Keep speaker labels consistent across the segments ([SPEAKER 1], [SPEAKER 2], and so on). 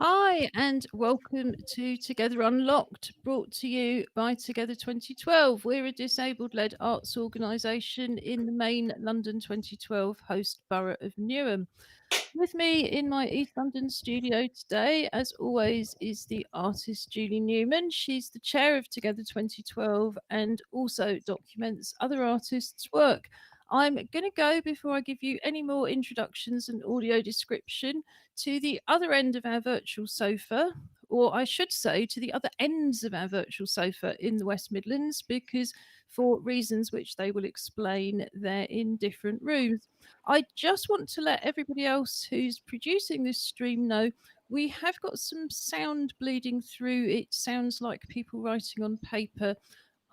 [SPEAKER 1] Hi, and welcome to Together Unlocked, brought to you by Together 2012. We're a disabled led arts organisation in the main London 2012 host borough of Newham. With me in my East London studio today, as always, is the artist Julie Newman. She's the chair of Together 2012 and also documents other artists' work. I'm going to go, before I give you any more introductions and audio description, to the other end of our virtual sofa, or I should say to the other ends of our virtual sofa in the West Midlands, because for reasons which they will explain, they're in different rooms. I just want to let everybody else who's producing this stream know we have got some sound bleeding through. It sounds like people writing on paper.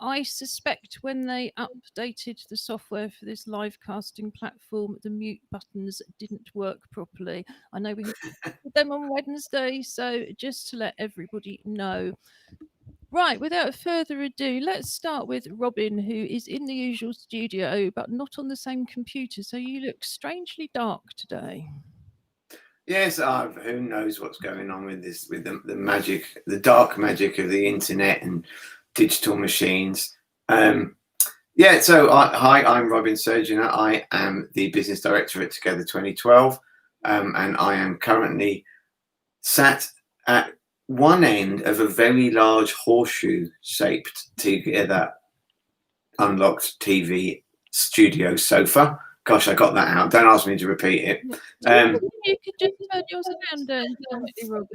[SPEAKER 1] I suspect when they updated the software for this live casting platform, the mute buttons didn't work properly. I know we had them on Wednesday, so just to let everybody know. Right, without further ado, let's start with Robin, who is in the usual studio but not on the same computer. So you look strangely dark today.
[SPEAKER 2] Yes, who knows what's going on with this, with the magic, the dark magic of the internet and digital machines. Hi, I'm Robin Surgeon. I am the business director at Together 2012, and I am currently sat at one end of a very large horseshoe-shaped Together Unlocked TV studio sofa. Gosh, I got that out. Don't ask me to repeat it.
[SPEAKER 1] You could just turn your sound down, Robin.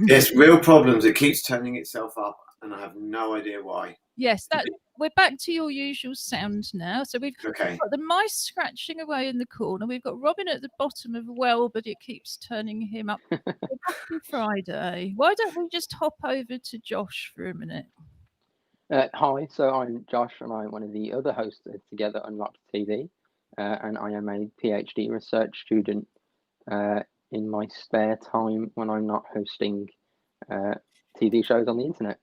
[SPEAKER 2] Yes, real problems. It keeps turning itself up, and I have no idea why.
[SPEAKER 1] Yes, we're back to your usual sound now. So we've got the mice scratching away in the corner. We've got Robin at the bottom of a well, but it keeps turning him up. Happy Friday. Why don't we just hop over to Josh for a minute?
[SPEAKER 3] Hi, so I'm Josh, and I'm one of the other hosts of Together Unlocked TV, and I am a PhD research student in my spare time when I'm not hosting TV shows on the internet.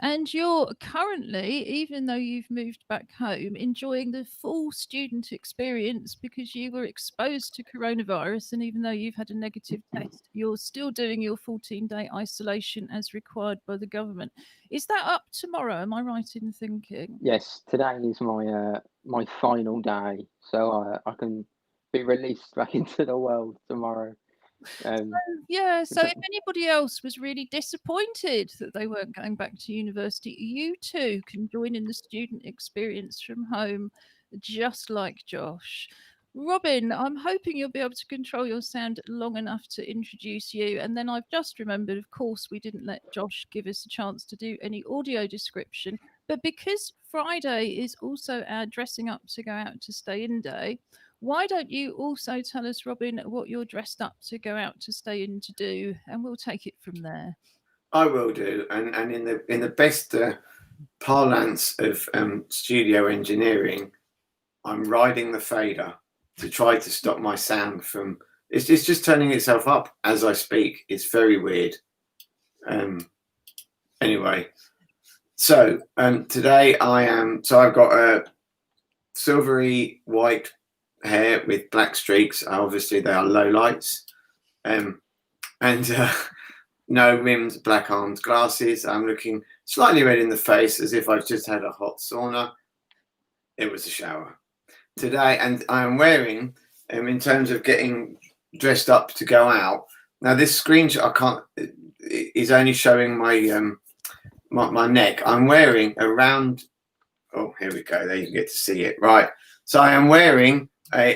[SPEAKER 1] And you're currently, even though you've moved back home, enjoying the full student experience because you were exposed to coronavirus. And even though you've had a negative test, you're still doing your 14-day isolation as required by the government. Is that up tomorrow? Am I right in thinking?
[SPEAKER 3] Yes, today is my final day, so I can be released back into the world tomorrow.
[SPEAKER 1] So if anybody else was really disappointed that they weren't going back to university, you too can join in the student experience from home, just like Josh. Robin, I'm hoping you'll be able to control your sound long enough to introduce you. And then I've just remembered, of course, we didn't let Josh give us a chance to do any audio description. But because Friday is also our dressing up to go out to stay in day, why don't you also tell us, Robin, what you're dressed up to go out to stay in to do, and we'll take it from there.
[SPEAKER 2] I will do, and in the best parlance of studio engineering, I'm riding the fader to try to stop my sound from. It's just turning itself up as I speak. It's very weird. Anyway, so today I've got a silvery white hair with black streaks. Obviously they are low lights, and no rims, black arms, glasses. I'm looking slightly red in the face as if I've just had a hot sauna. It was a shower today, and I'm wearing, in terms of getting dressed up to go out. Now this screenshot is only showing my my neck. I'm wearing a round. Oh, here we go. There you can get to see it. Right. So I am wearing I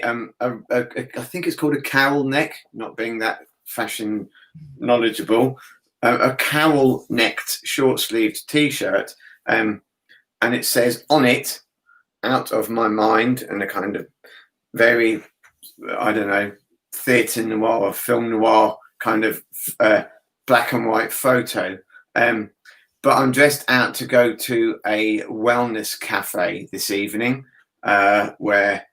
[SPEAKER 2] think it's called a cowl neck, not being that fashion knowledgeable, a cowl necked short sleeved t-shirt, and it says on it, "Out of my mind," and a kind of very, I don't know, theatre noir or film noir kind of black and white photo. But I'm dressed out to go to a wellness cafe this evening, where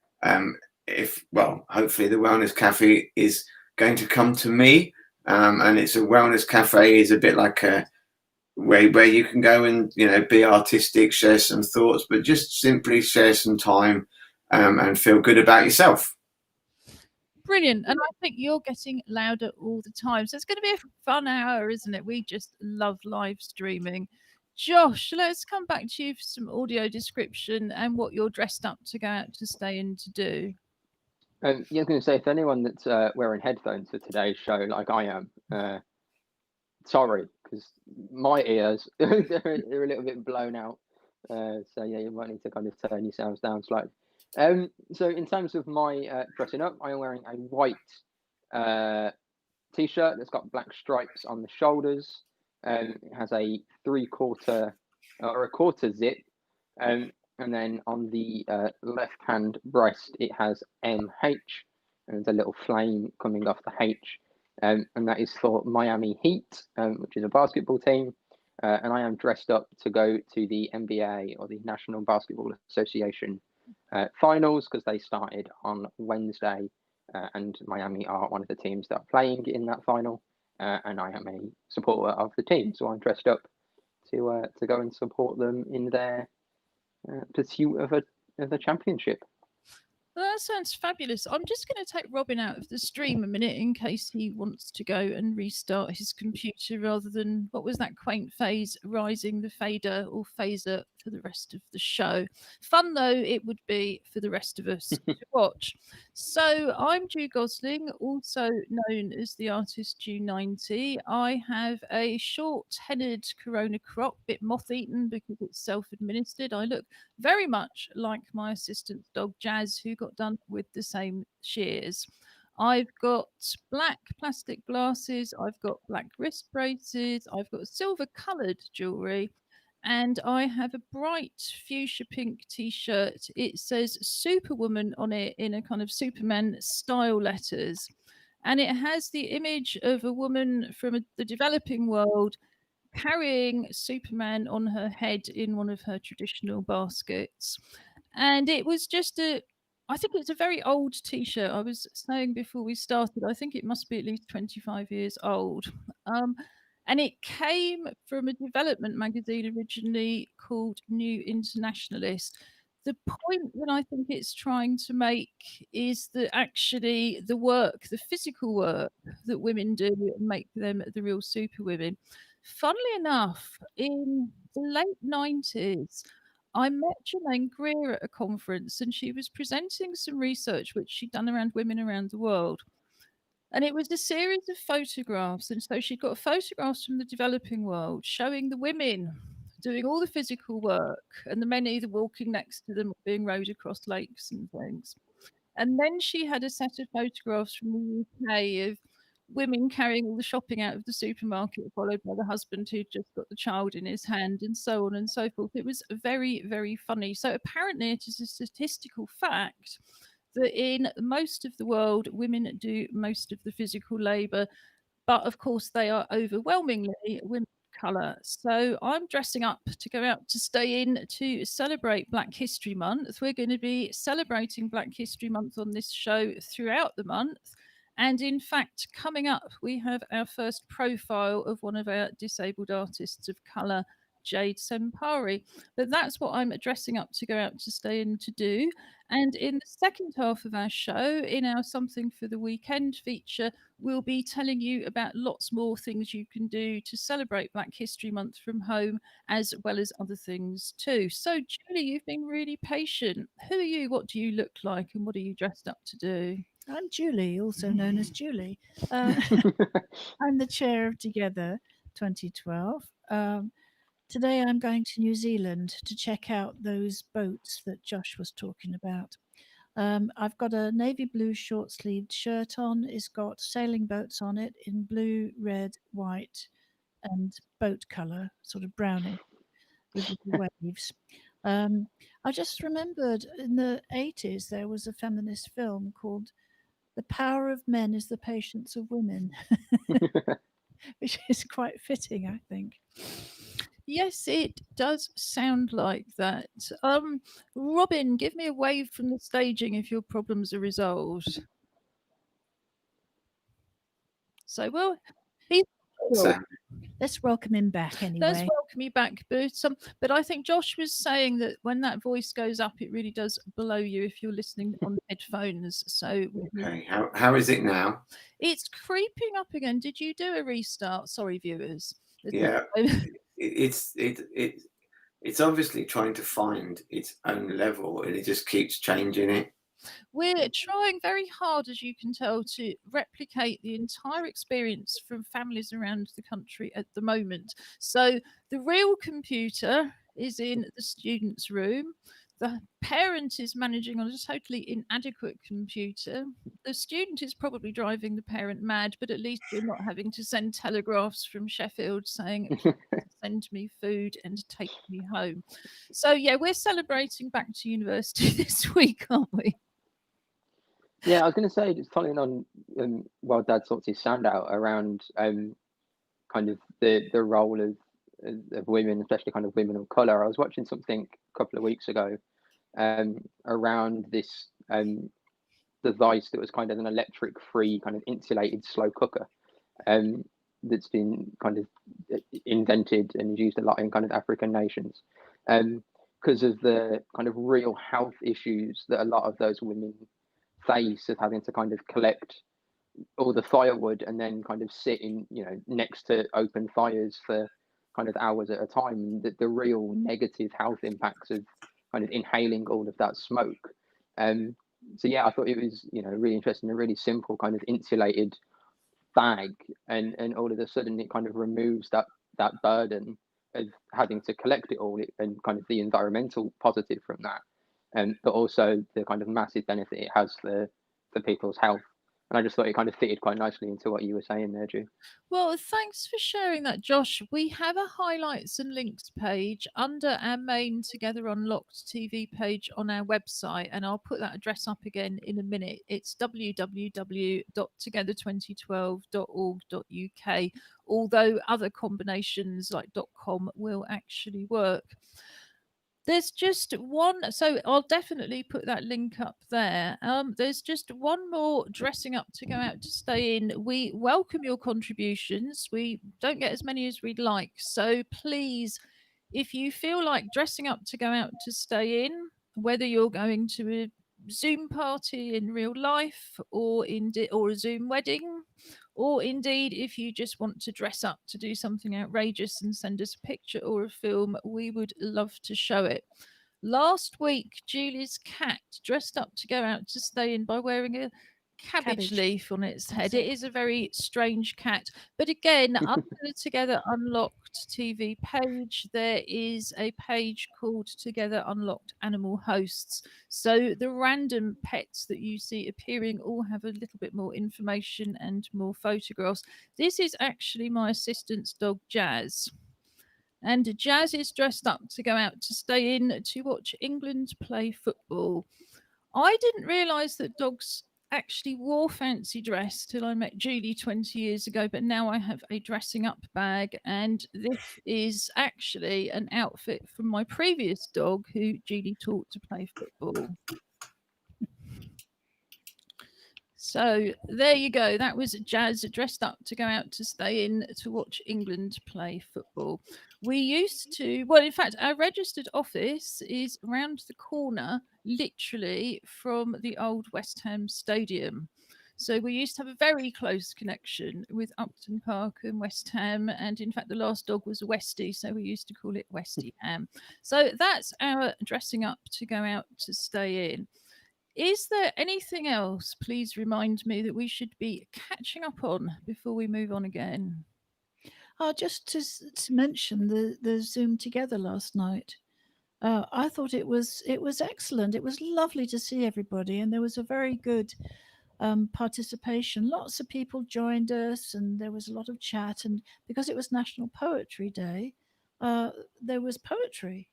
[SPEAKER 2] hopefully the wellness cafe is going to come to me, and it's a wellness cafe is a bit like a where you can go and be artistic, share some thoughts, but just simply share some time and feel good about yourself.
[SPEAKER 1] Brilliant. And I think you're getting louder all the time. So it's going to be a fun hour, isn't it? We just love live streaming. Josh, let's come back to you for some audio description and what you're dressed up to go out to stay in to do.
[SPEAKER 3] Yeah, I was going to say, if anyone that's wearing headphones for today's show, like I am, sorry, because my ears they're a little bit blown out. So yeah, you might need to kind of turn yourselves down slightly. So in terms of my dressing up, I am wearing a white t-shirt that's got black stripes on the shoulders. It has a 3/4 or a quarter zip, and then on the left-hand breast it has MH, and there's a little flame coming off the H, and that is for Miami Heat, which is a basketball team. And I am dressed up to go to the NBA, or the National Basketball Association finals, because they started on Wednesday, and Miami are one of the teams that are playing in that final, and I am a supporter of the team, so I'm dressed up to go and support them in their pursuit of a championship.
[SPEAKER 1] Well, that sounds fabulous. I'm just going to take Robin out of the stream a minute in case he wants to go and restart his computer rather than, what was that quaint phrase, rising the fader or phaser for the rest of the show. Fun though it would be for the rest of us to watch. So I'm Jew Gosling, also known as the artist Jew90. I have a short headed Corona crop, bit moth-eaten because it's self-administered. I look very much like my assistant's dog Jazz, who got done with the same shears. I've got black plastic glasses, I've got black wrist braces, I've got silver coloured jewellery, and I have a bright fuchsia pink t-shirt. It says Superwoman on it in a kind of Superman style letters. And it has the image of a woman from the developing world carrying Superman on her head in one of her traditional baskets. And it was just I think it's a very old t-shirt. I was saying before we started, I think it must be at least 25 years old. And it came from a development magazine originally called New Internationalist. The point that I think it's trying to make is that actually the work, the physical work that women do, make them the real superwomen. Funnily enough, in the late 90s, I met Jermaine Greer at a conference, and she was presenting some research which she'd done around women around the world. And it was a series of photographs. And so she got photographs from the developing world showing the women doing all the physical work and the men either walking next to them or being rowed across lakes and things. And then she had a set of photographs from the UK of women carrying all the shopping out of the supermarket, followed by the husband who'd just got the child in his hand, and so on and so forth. It was very, very funny. So apparently it is a statistical fact that in most of the world, women do most of the physical labour, but of course they are overwhelmingly women of colour. So I'm dressing up to go out to stay in to celebrate Black History Month. We're going to be celebrating Black History Month on this show throughout the month. And in fact, coming up, we have our first profile of one of our disabled artists of colour, Jade Sempari. But that's what I'm dressing up to go out to stay in to do. And in the second half of our show, in our Something for the Weekend feature, we'll be telling you about lots more things you can do to celebrate Black History Month from home, as well as other things too. So, Julie, you've been really patient. Who are you? What do you look like? And what are you dressed up to do?
[SPEAKER 4] I'm Julie, also known as Julie. I'm the chair of Together 2012. Today I'm going to New Zealand to check out those boats that Josh was talking about. I've got a navy blue short-sleeved shirt on. It's got sailing boats on it in blue, red, white, and boat colour, sort of brownish, with little waves. I just remembered in the 80s there was a feminist film called The Power of Men is the Patience of Women, which is quite fitting, I think.
[SPEAKER 1] Yes, it does sound like that. Robin, give me a wave from the staging if your problems are resolved. So, well, he's
[SPEAKER 2] Sam.
[SPEAKER 4] Let's welcome him back
[SPEAKER 1] Let's
[SPEAKER 4] anyway.
[SPEAKER 1] welcome you back, but I think Josh was saying that when that voice goes up, it really does blow you if you're listening on headphones. So
[SPEAKER 2] Okay, how is it now?
[SPEAKER 1] it's creeping up again. Did you do a restart? Sorry, viewers.
[SPEAKER 2] Yeah, it's obviously trying to find its own level, and it just keeps changing it.
[SPEAKER 1] We're trying very hard, as you can tell, to replicate the entire experience from families around the country at the moment. So the real computer is in the student's room. The parent is managing on a totally inadequate computer. The student is probably driving the parent mad, but at least we're not having to send telegraphs from Sheffield saying, send me food and take me home. So, yeah, we're celebrating back to university this week, aren't we?
[SPEAKER 3] Yeah, I was going to say, just following on while Dad sorts his sound out around kind of the role of women, especially kind of women of color. I was watching something a couple of weeks ago around this device that was kind of an electric-free kind of insulated slow cooker that's been kind of invented and is used a lot in kind of African nations because of the kind of real health issues that a lot of those women face of having to kind of collect all the firewood and then kind of sit in, next to open fires for kind of hours at a time, and the real negative health impacts of kind of inhaling all of that smoke. So yeah, I thought it was, really interesting, a really simple kind of insulated bag, and all of a sudden it kind of removes that burden of having to collect it all and kind of the environmental positive from that. But also the kind of massive benefit it has for people's health. And I just thought it kind of fitted quite nicely into what you were saying there, Drew.
[SPEAKER 1] Well, thanks for sharing that, Josh. We have a highlights and links page under our main Together Unlocked TV page on our website, and I'll put that address up again in a minute. It's www.together2012.org.uk, although other combinations like .com will actually work. There's just one, so I'll definitely put that link up there. There's just one more dressing up to go out to stay in. We welcome your contributions. We don't get as many as we'd like, so please, if you feel like dressing up to go out to stay in, whether you're going to a Zoom party in real life or a Zoom wedding, or indeed if you just want to dress up to do something outrageous and send us a picture or a film, we would love to show it. Last week, Julie's cat dressed up to go out to stay in by wearing a cabbage leaf on its head. It is a very strange cat. But again, under the Together Unlocked TV page, there is a page called Together Unlocked Animal Hosts. So the random pets that you see appearing all have a little bit more information and more photographs. This is actually my assistant's dog, Jazz. And Jazz is dressed up to go out to stay in to watch England play football. I didn't realise that dogs actually wore fancy dress till I met Julie 20 years ago, but now I have a dressing up bag, and this is actually an outfit from my previous dog who Julie taught to play football. So there you go. That was Jazz dressed up to go out to stay in to watch England play football. We used to, well, in fact, our registered office is round the corner, literally from the old West Ham Stadium. So we used to have a very close connection with Upton Park and West Ham. And in fact, the last dog was a Westie, so we used to call it Westie Ham. So that's our dressing up to go out to stay in. Is there anything else, please remind me, that we should be catching up on before we move on again?
[SPEAKER 4] Just to mention the Zoom together last night. I thought it was excellent. It was lovely to see everybody, and there was a very good participation. Lots of people joined us, and there was a lot of chat. And because it was National Poetry Day, there was poetry.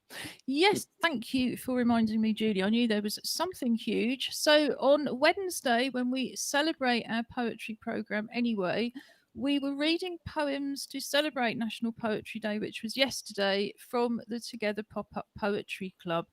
[SPEAKER 1] Yes, thank you for reminding me, Julie. I knew there was something huge. So on Wednesday, when we celebrate our poetry programme anyway, we were reading poems to celebrate National Poetry Day, which was yesterday, from the Together Pop-Up Poetry Club.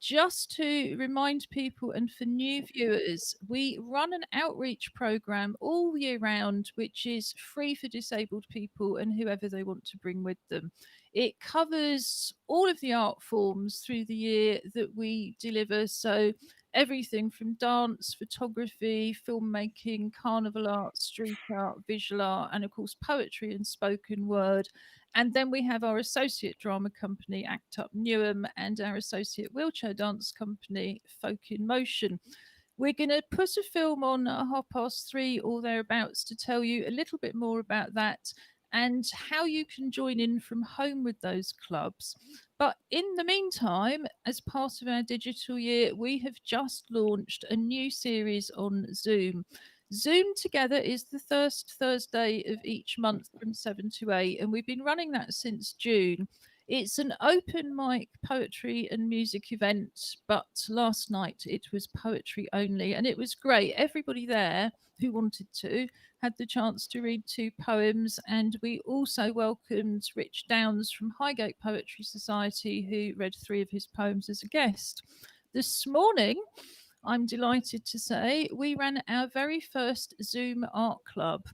[SPEAKER 1] Just to remind people and for new viewers, we run an outreach program all year round, which is free for disabled people and whoever they want to bring with them. It covers all of the art forms through the year that we deliver. So everything from dance, photography, filmmaking, carnival art, street art, visual art, and of course, poetry and spoken word. And then we have our associate drama company, Act Up Newham, and our associate wheelchair dance company, Folk in Motion. We're going to put a film on at 3:30 or thereabouts to tell you a little bit more about that and how you can join in from home with those clubs. But in the meantime, as part of our digital year, we have just launched a new series on Zoom. Zoom Together is the first Thursday of each month from 7 to 8, and we've been running that since June. It's an open mic poetry and music event, but last night it was poetry only, and it was great. Everybody there who wanted to had the chance to read 2 poems, and we also welcomed Rich Downs from Highgate Poetry Society, who read 3 of his poems as a guest. This morning, I'm delighted to say, we ran our very first Zoom art club.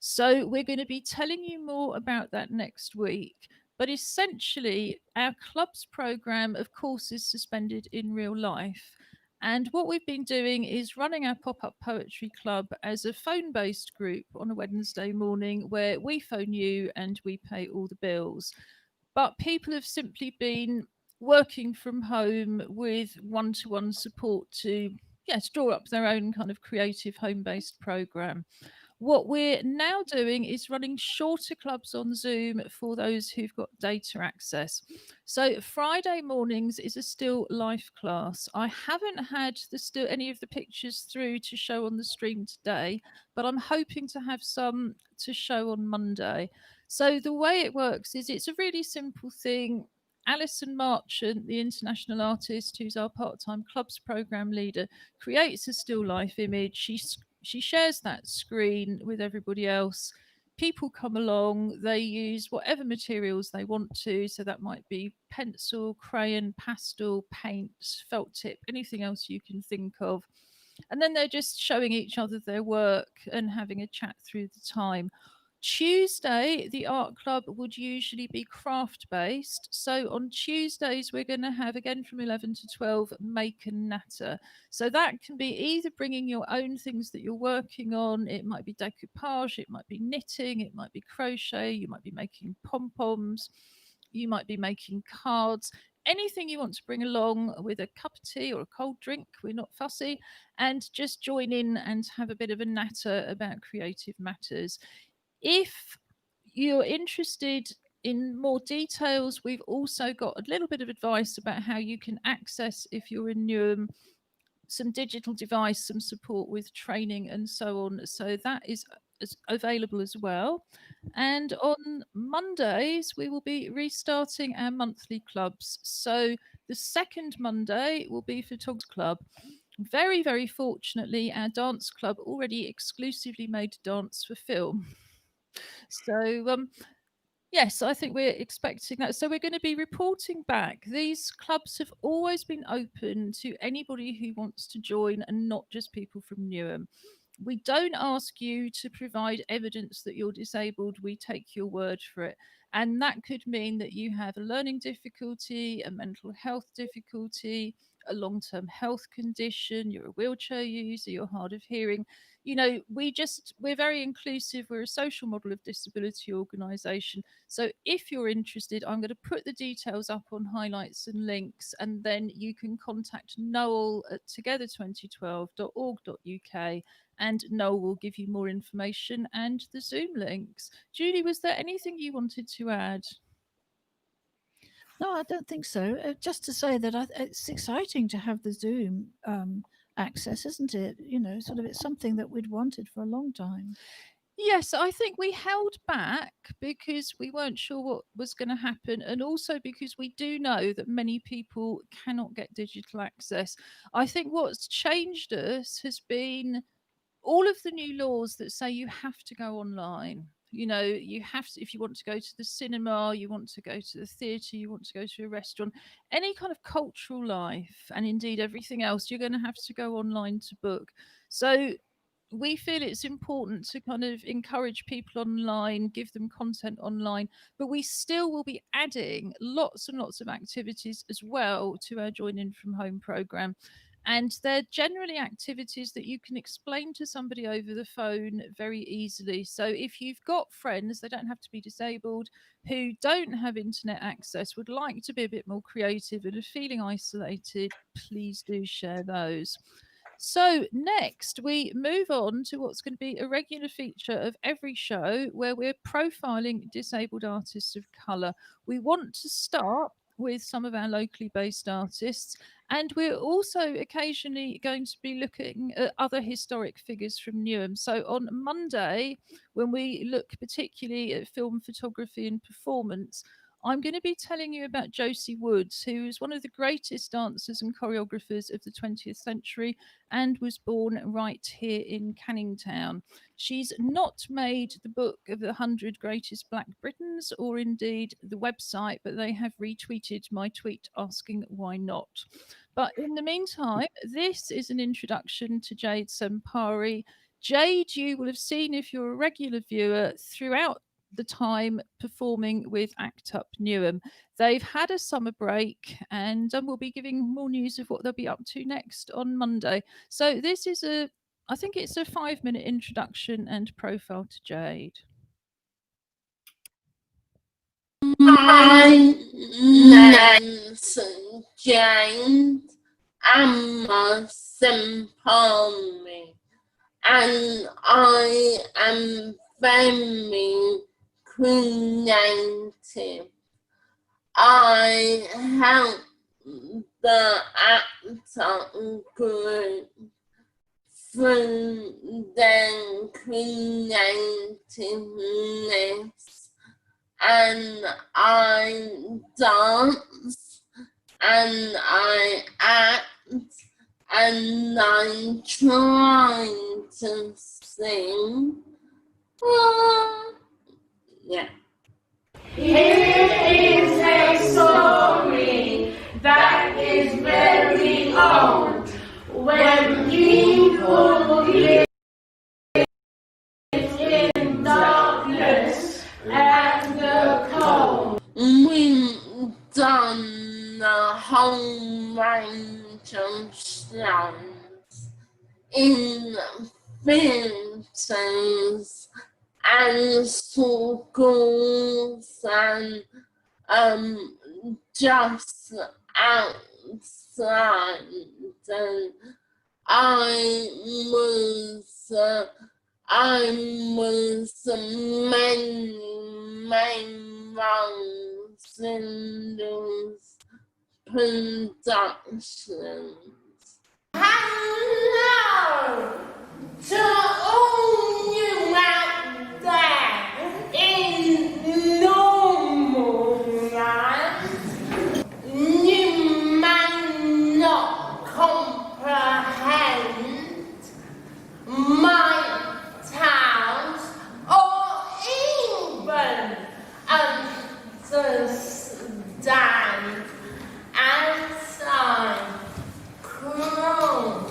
[SPEAKER 1] So we're going to be telling you more about that next week. But essentially, our club's program, of course, is suspended in real life. And what we've been doing is running our pop up poetry club as a phone based group on a Wednesday morning where we phone you and we pay all the bills. But people have simply been working from home with one-to-one support to draw up their own kind of creative home-based program. What we're now doing is running shorter clubs on Zoom for those who've got data access. So Friday mornings is a still life class. I haven't had any of the pictures through to show on the stream today, but I'm hoping to have some to show on Monday. So the way it works is it's a really simple thing. Alison Marchant, the international artist who's our part-time clubs program leader, creates a still life image. She shares that screen with everybody else. People come along, they use whatever materials they want to. So that might be pencil, crayon, pastel, paint, felt tip, anything else you can think of. And then they're just showing each other their work and having a chat through the time. Tuesday, the art club would usually be craft based. So on Tuesdays, we're going to have again from 11 to 12 make and natter. So that can be either bringing your own things that you're working on. It might be decoupage, it might be knitting, it might be crochet, you might be making pom poms, you might be making cards. Anything you want to bring along with a cup of tea or a cold drink, we're not fussy, and just join in and have a bit of a natter about creative matters. If you're interested in more details, we've also got a little bit of advice about how you can access, if you're in Newham, some digital device, some support with training and so on. So that is available as well. And on Mondays, we will be restarting our monthly clubs. So the second Monday will be Photographers Club. Very, very fortunately, our dance club already exclusively made dance for film. So, yes, I think we're expecting that. So, we're going to be reporting back. These clubs have always been open to anybody who wants to join and not just people from Newham. We don't ask you to provide evidence that you're disabled. We take your word for it. And that could mean that you have a learning difficulty, a mental health difficulty, a long term health condition, you're a wheelchair user, you're hard of hearing. We're very inclusive. We're a social model of disability organisation. So if you're interested, I'm going to put the details up on highlights and links, and then you can contact Noel at together2012.org.uk, and Noel will give you more information and the Zoom links. Julie, was there anything you wanted to add?
[SPEAKER 4] No, I don't think so. Just to say that it's exciting to have the Zoom access, isn't it? Sort of it's something that we'd wanted for a long time.
[SPEAKER 1] Yes, I think we held back because we weren't sure what was going to happen, and also because we do know that many people cannot get digital access. I think what's changed us has been all of the new laws that say you have to go online. You know, you have to, if you want to go to the cinema, you want to go to the theatre, you want to go to a restaurant, any kind of cultural life, and indeed everything else, you're going to have to go online to book. So we feel it's important to kind of encourage people online, give them content online, but we still will be adding lots and lots of activities as well to our Join In From Home programme. And they're generally activities that you can explain to somebody over the phone very easily. So if you've got friends, they don't have to be disabled, who don't have internet access, would like to be a bit more creative and are feeling isolated, please do share those. So next we move on to what's going to be a regular feature of every show, where we're profiling disabled artists of colour. We want to start with some of our locally based artists, and we're also occasionally going to be looking at other historic figures from Newham. So on Monday, when we look particularly at film photography and performance, I'm going to be telling you about Josie Woods, who is one of the greatest dancers and choreographers of the 20th century and was born right here in Canning Town. She's not made the book of the 100 Greatest Black Britons or indeed the website, but they have retweeted my tweet asking why not. But in the meantime, this is an introduction to Jade Sampari. Jade, you will have seen if you're a regular viewer throughout the time performing with ACT UP Newham. They've had a summer break, and we'll be giving more news of what they'll be up to next on Monday. So this is I think it's a 5-minute introduction and profile to Jade.
[SPEAKER 5] My name's Jade. I'm a Sampari, and I am very creative. I help the ACT group through their creativeness, and I dance, and I act, and I try to sing. Yeah.
[SPEAKER 6] Here is a story that is very old. When people lived in darkness and the cold.
[SPEAKER 5] We've done a whole range of songs in theatres and schools and just outside. And I was many roles in those productions.
[SPEAKER 6] Hello to all you out there in normal life. You may not comprehend my tales or even understand as I crawl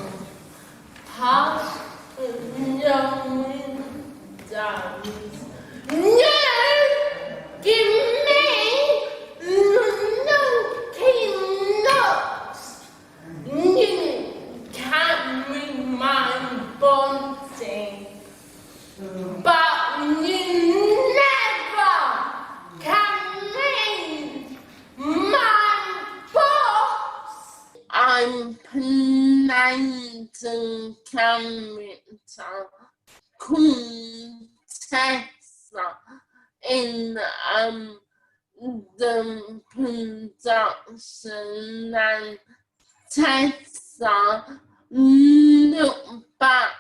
[SPEAKER 6] past your windows. You give me looking looks. You carry my body, but you never can read my books. I'm playing the character Queen Tessa in the production, and Tessa looked back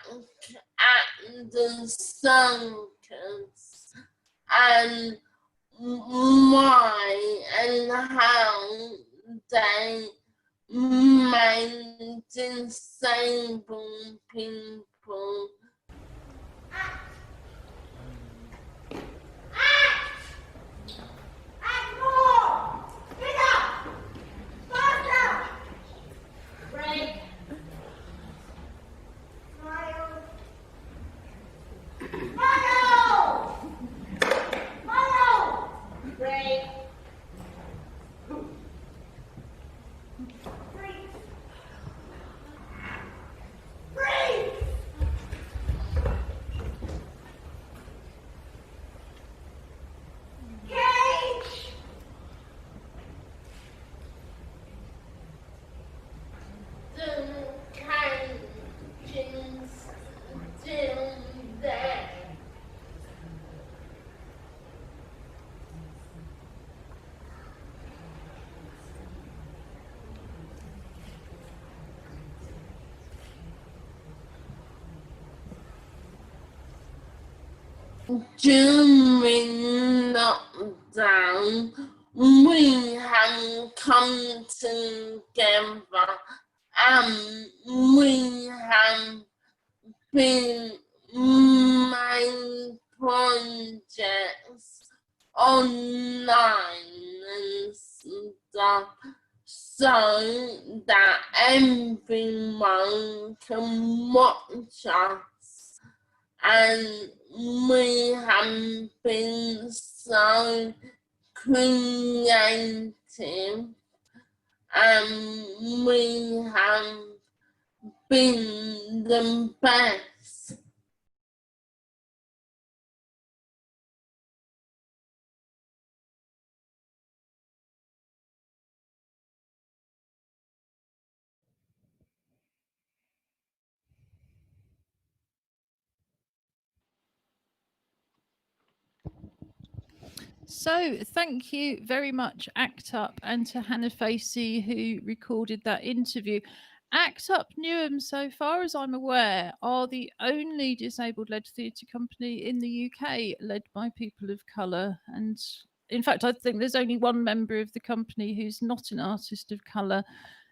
[SPEAKER 6] at the circus and why and how they made disabled people
[SPEAKER 5] During lockdown, we have come together and we have been making projects online and stuff so that everyone can watch us. And we have been so creative and we have been the best.
[SPEAKER 1] So thank you very much, ACT UP, and to Hannah Facey, who recorded that interview. ACT UP Newham, so far as I'm aware, are the only disabled-led theatre company in the UK led by people of colour. And in fact, I think there's only one member of the company who's not an artist of colour,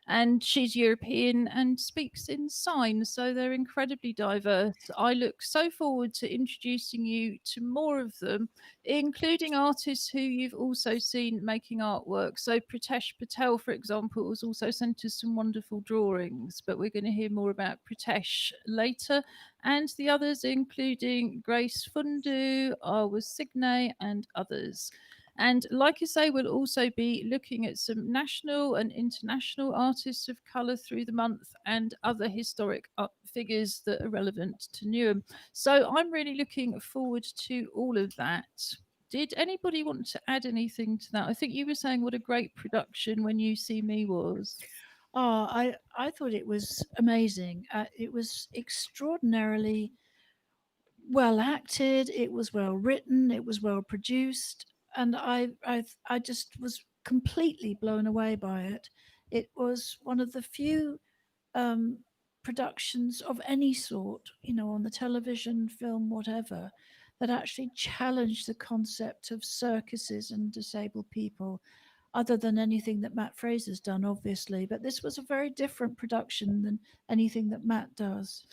[SPEAKER 1] and she's European and speaks in sign, so they're incredibly diverse. I look so forward to introducing you to more of them, including artists who you've also seen making artwork. So Pritesh Patel, for example, has also sent us some wonderful drawings, but we're going to hear more about Pritesh later, and the others including Grace Fundu, Arwa Signe, and others. And like I say, we'll also be looking at some national and international artists of colour through the month and other historic figures that are relevant to Newham. So I'm really looking forward to all of that. Did anybody want to add anything to that? I think you were saying what a great production When You See Me was.
[SPEAKER 4] Oh, I thought it was amazing. It was extraordinarily well acted. It was well written. It was well produced, and I just was completely blown away by it. It was one of the few productions of any sort, you know, on the television, film, whatever, that actually challenged the concept of circuses and disabled people, other than anything that Matt Fraser's done, obviously. But this was a very different production than anything that Matt does.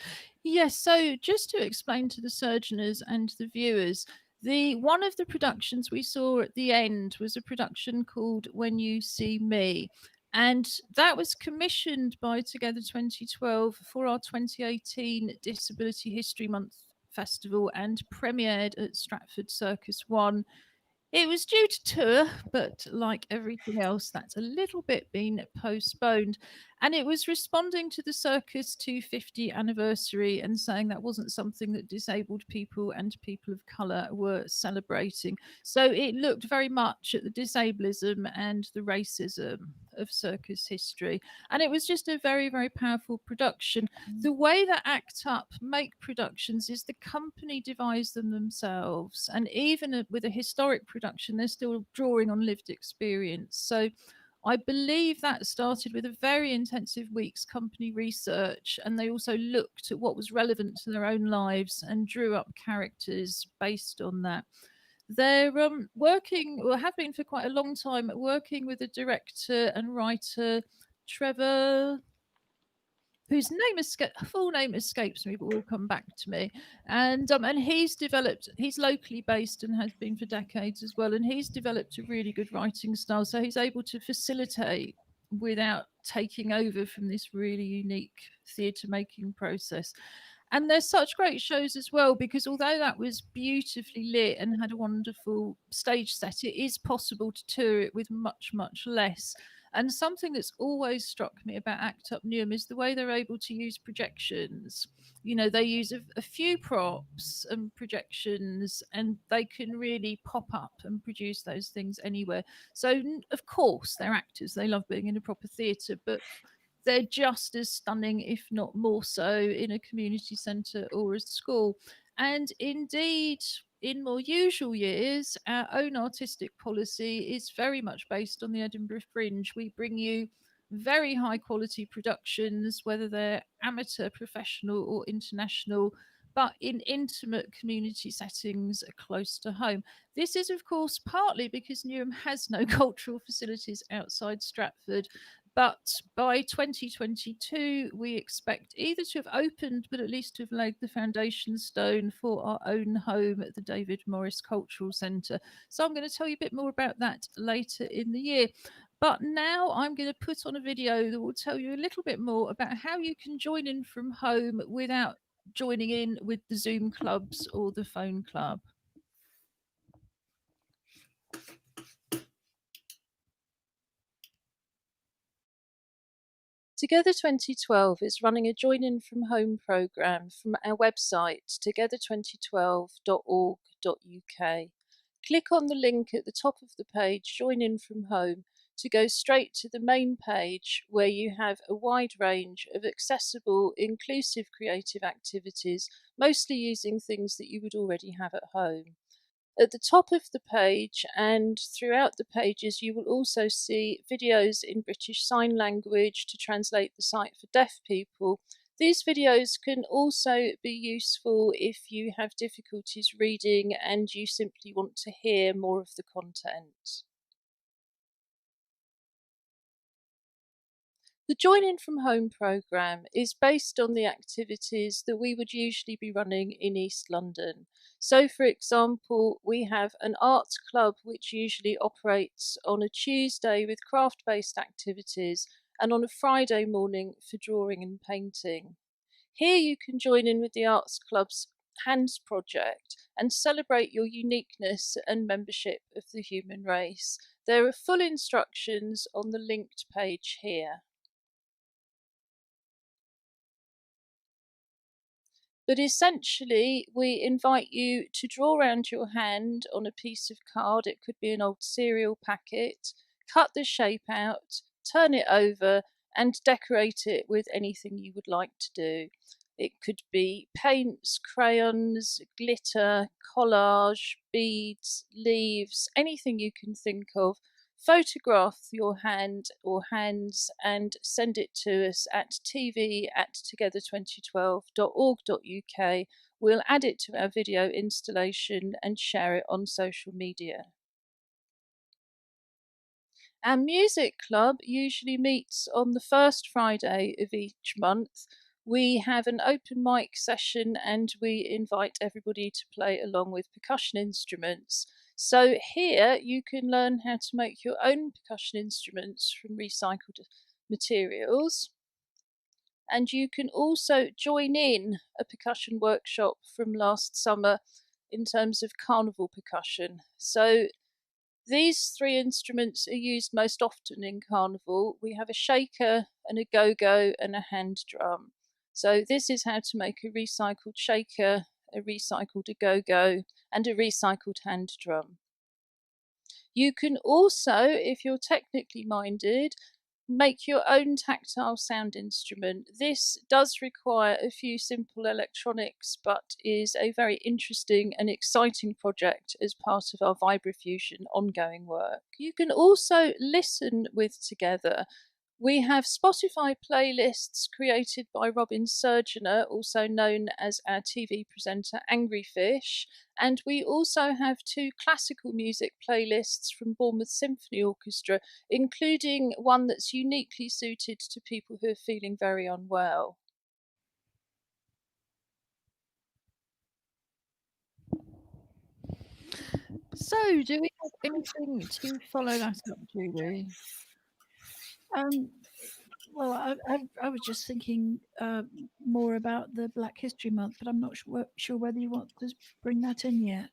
[SPEAKER 1] Yes, so just to explain to the surgeoners and the viewers, the one of the productions we saw at the end was a production called When You See Me. And that was commissioned by Together 2012 for our 2018 Disability History Month Festival and premiered at Stratford Circus 1. It was due to tour, but like everything else, that's a little bit been postponed. And it was responding to the Circus 250 anniversary and saying that wasn't something that disabled people and people of colour were celebrating. So it looked very much at the disablism and the racism of circus history. And it was just a very, very powerful production. The way that ACT UP make productions is the company devise them themselves. And even with a historic production, they're still drawing on lived experience. So I believe that started with a very intensive week's company research, and they also looked at what was relevant to their own lives and drew up characters based on that. They're working, or have been for quite a long time, working with a director and writer, Trevor, whose full name escapes me, but will come back to me. And he's locally based and has been for decades as well. And he's developed a really good writing style. So he's able to facilitate without taking over from this really unique theatre making process. And there's such great shows as well, because although that was beautifully lit and had a wonderful stage set, it is possible to tour it with much, much less. And something that's always struck me about ACT UP Newham is the way they're able to use projections. You know, they use a few props and projections, and they can really pop up and produce those things anywhere. So, of course, they're actors. They love being in a proper theatre, but they're just as stunning, if not more so, in a community centre or a school. And indeed, in more usual years, our own artistic policy is very much based on the Edinburgh Fringe. We bring you very high quality productions, whether they're amateur, professional, or international, but in intimate community settings close to home. This is, of course, partly because Newham has no cultural facilities outside Stratford. But by 2022, we expect either to have opened, but at least to have laid the foundation stone for our own home at the David Morris Cultural Centre. So I'm going to tell you a bit more about that later in the year. But now I'm going to put on a video that will tell you a little bit more about how you can join in from home without joining in with the Zoom clubs or the phone club. Together 2012 is running a Join In From Home programme from our website together2012.org.uk. Click on the link at the top of the page, Join In From Home, to go straight to the main page where you have a wide range of accessible, inclusive creative activities, mostly using things that you would already have at home. At the top of the page and throughout the pages, you will also see videos in British Sign Language to translate the site for deaf people. These videos can also be useful if you have difficulties reading and you simply want to hear more of the content. The Join In From Home programme is based on the activities that we would usually be running in East London. So, for example, we have an arts club which usually operates on a Tuesday with craft-based activities and on a Friday morning for drawing and painting. Here you can join in with the arts club's Hands project and celebrate your uniqueness and membership of the human race. There are full instructions on the linked page here. But essentially, we invite you to draw around your hand on a piece of card. It could be an old cereal packet. Cut the shape out, turn it over, and decorate it with anything you would like to do. It could be paints, crayons, glitter, collage, beads, leaves, anything you can think of. Photograph your hand or hands and send it to us at tv@together2012.org.uk. We'll add it to our video installation and share it on social media. Our music club usually meets on the first Friday of each month. We have an open mic session and we invite everybody to play along with percussion instruments. So here you can learn how to make your own percussion instruments from recycled materials. And you can also join in a percussion workshop from last summer in terms of carnival percussion. So these three instruments are used most often in carnival. We have a shaker and a go-go and a hand drum. So this is how to make a recycled shaker, a recycled go-go, and a recycled hand drum. You can also, if you're technically minded, make your own tactile sound instrument. This does require a few simple electronics, but is a very interesting and exciting project as part of our Vibrafusion ongoing work. You can also listen with Together. We have Spotify playlists created by Robin Surgener, also known as our TV presenter Angry Fish, and we also have 2 classical music playlists from Bournemouth Symphony Orchestra, including one that's uniquely suited to people who are feeling very unwell. So, do we have anything to follow that up, Julie?
[SPEAKER 4] Well, I was just thinking more about the Black History Month, but I'm not sure whether you want to bring that in yet.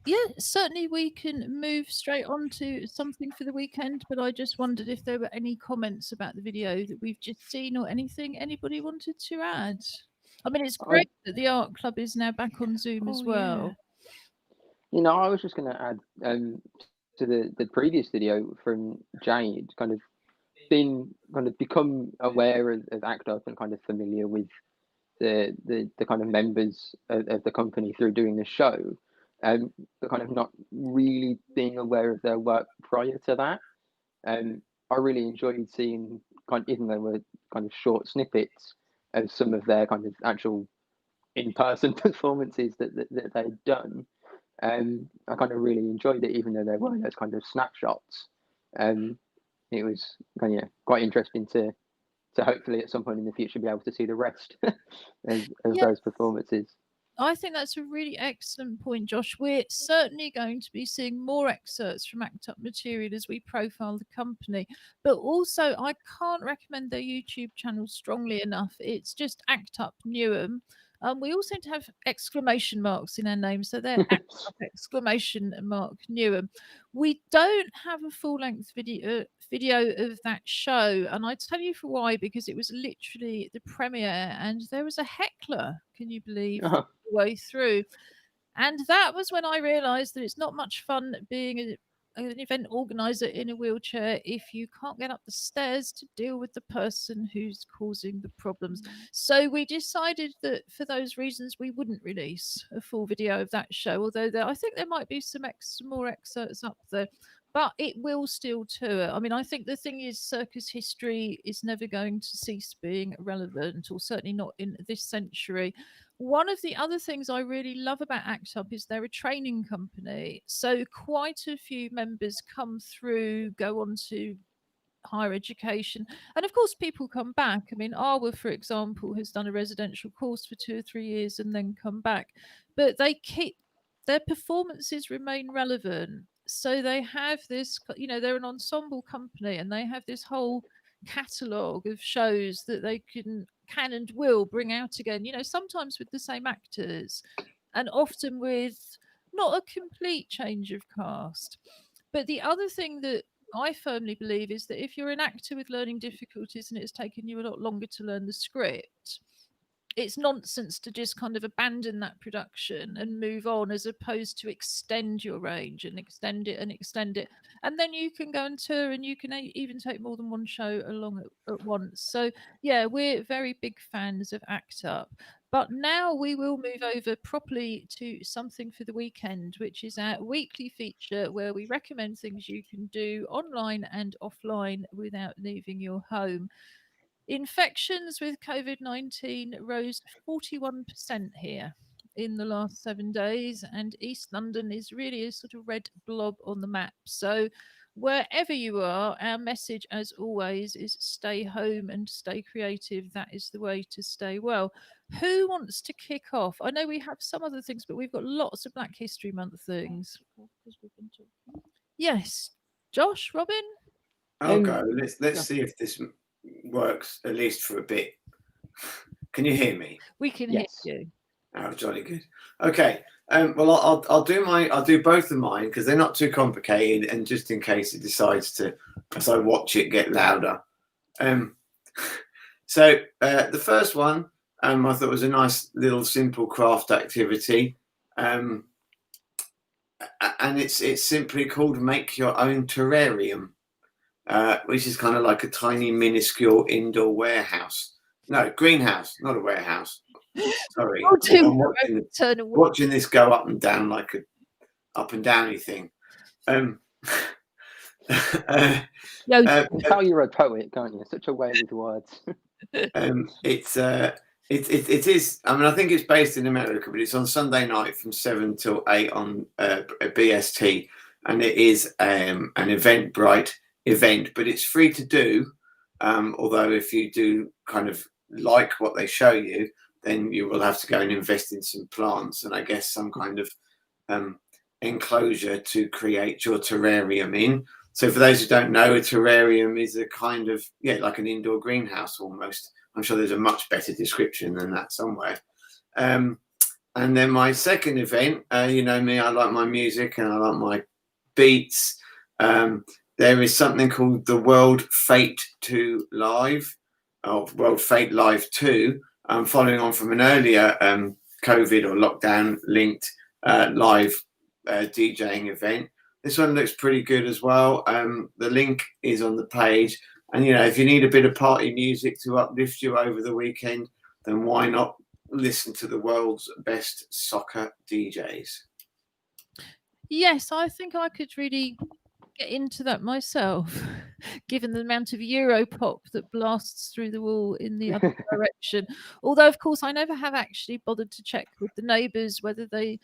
[SPEAKER 1] Yeah, certainly we can move straight on to something for the weekend, but I just wondered if there were any comments about the video that we've just seen or anything anybody wanted to add. I mean, it's
[SPEAKER 3] I,
[SPEAKER 1] great that the art club is now back on Zoom as
[SPEAKER 4] Oh,
[SPEAKER 1] well.
[SPEAKER 3] I was just going to add to the previous video from Jade, kind of become aware of ACT UP and kind of familiar with the kind of members of the company through doing the show, but kind of not really being aware of their work prior to that. I really enjoyed seeing, even though we're kind of short snippets of some of their kind of actual in-person performances that they'd done. I kind of really enjoyed it, even though there were those kind of snapshots. It was quite interesting to hopefully at some point in the future be able to see the rest of
[SPEAKER 1] Yeah.
[SPEAKER 3] those performances.
[SPEAKER 1] I think that's a really excellent point, Josh. We're certainly going to be seeing more excerpts from ACT UP material as we profile the company. But also, I can't recommend their YouTube channel strongly enough. It's just ACT UP Newham. We all seem to have exclamation marks in our names, so they're ACT UP exclamation mark Newham. We don't have a full-length video of that show, and I tell you for why, because it was literally the premiere, and there was a heckler. Can you believe?
[SPEAKER 3] Oh,
[SPEAKER 1] Way through, and that was when I realized that it's not much fun being an event organizer in a wheelchair if you can't get up the stairs to deal with the person who's causing the problems. So we decided that for those reasons we wouldn't release a full video of that show, although I think there might be some more excerpts up there, but it will still tour. I mean, I think the thing is, circus history is never going to cease being relevant, or certainly not in this century. One of the other things I really love about ACT UP is they're a training company. So quite a few members come through, go on to higher education. And of course, people come back. I mean, Arwa, for example, has done a residential course for 2 or 3 years and then come back. But they keep their performances remain relevant. So they have this, they're an ensemble company and they have this whole catalogue of shows that they can and will bring out again, sometimes with the same actors and often with not a complete change of cast. But the other thing that I firmly believe is that if you're an actor with learning difficulties and it's taken you a lot longer to learn the script, it's nonsense to just kind of abandon that production and move on, as opposed to extend your range and extend it. And then you can go and tour, and you can even take more than one show along at once. So yeah, we're very big fans of ACT UP. But now we will move over properly to something for the weekend, which is our weekly feature where we recommend things you can do online and offline without leaving your home. Infections with COVID-19 rose 41% here in the last 7 days, and East London is really a sort of red blob on the map. So wherever you are, our message, as always, is stay home and stay creative. That is the way to stay well. Who wants to kick off? I know we have some other things, but we've got lots of Black History Month things. Yes, Josh, Robin?
[SPEAKER 2] I'll go. Let's see if this works, at least for a bit. Can you hear me?
[SPEAKER 1] We can
[SPEAKER 3] Yes.
[SPEAKER 1] hear you.
[SPEAKER 2] Oh, jolly good. Okay. Well, I'll do both of mine because they're not too complicated, and just in case it decides to, as I watch it get louder. So the first one, I thought was a nice little simple craft activity, and it's simply called Make Your Own Terrarium, which is kind of like a tiny, minuscule indoor warehouse. No, greenhouse, not a warehouse. Sorry, I'm watching this go up and down like a up and downy thing.
[SPEAKER 3] How you're a poet, can't you? Such a way with words.
[SPEAKER 2] It is. I mean, I think it's based in America, but it's on Sunday night from 7 till 8 on BST, and it is an Eventbrite event, but it's free to do. Although if you do kind of like what they show you, then you will have to go and invest in some plants and I guess some kind of enclosure to create your terrarium in. So for those who don't know, a terrarium is a kind of, like an indoor greenhouse almost. I'm sure there's a much better description than that somewhere. And And then my second event, you know me, I like my music and I like my beats. There is something called the World Fate 2 Live, or World Fate Live 2, following on from an earlier COVID or lockdown linked live DJing event. This one looks pretty good as well. The link is on the page. And, you know, if you need a bit of party music to uplift you over the weekend, then why not listen to the world's best soccer DJs?
[SPEAKER 1] Yes, I think I could really get into that myself, given the amount of Europop that blasts through the wall in the other direction. Although, of course, I never have actually bothered to check with the neighbours whether they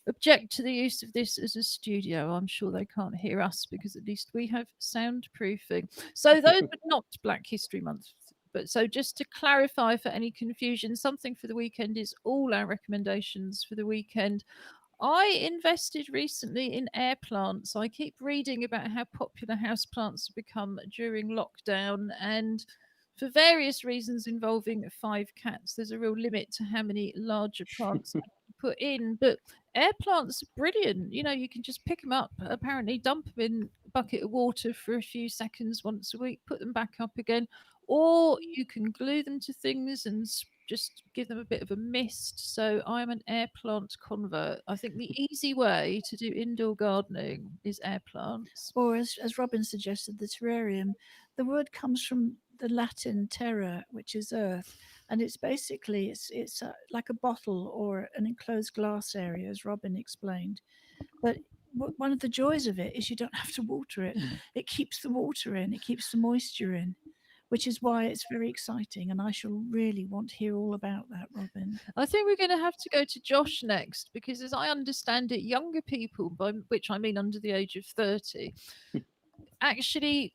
[SPEAKER 1] object to the use of this as a studio. I'm sure they can't hear us because at least we have soundproofing. So those were not Black History Month. But so just to clarify for any confusion, Something for the Weekend is all our recommendations for the weekend. I invested recently in air plants. I keep reading about how popular house plants have become during lockdown, and for various reasons involving 5 cats, there's a real limit to how many larger plants I can put in. But air plants are brilliant. You know, you can just pick them up, apparently dump them in a bucket of water for a few seconds once a week, put them back up again, or you can glue them to things and just give them a bit of a mist. So I'm an air plant convert. I think the easy way to do indoor gardening is air plants.
[SPEAKER 4] Or as Robin suggested, the terrarium. The word comes from the Latin terra, which is earth, and it's basically it's like a bottle or an enclosed glass area, as Robin explained. But one of the joys of it is you don't have to water it. It keeps the water in, it keeps the moisture in, which is why it's very exciting. And I shall really want to hear all about that, Robin.
[SPEAKER 1] I think we're going to have to go to Josh next because, as I understand it, younger people, by which I mean under the age of 30, actually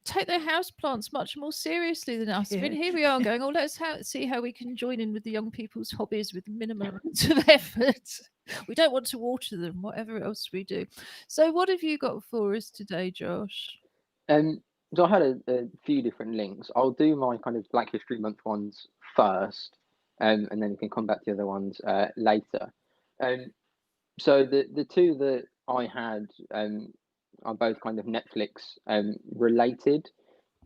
[SPEAKER 1] take their houseplants much more seriously than us. I mean,
[SPEAKER 4] Yeah.
[SPEAKER 1] here we are going, oh, let's see how we can join in with the young people's hobbies with minimal amounts of effort. We don't want to water them, whatever else we do. So what have you got for us today, Josh?
[SPEAKER 3] So I had a few different links. I'll do my kind of Black History Month ones first, and then we can come back to the other ones later. So the two that I had are both kind of Netflix related.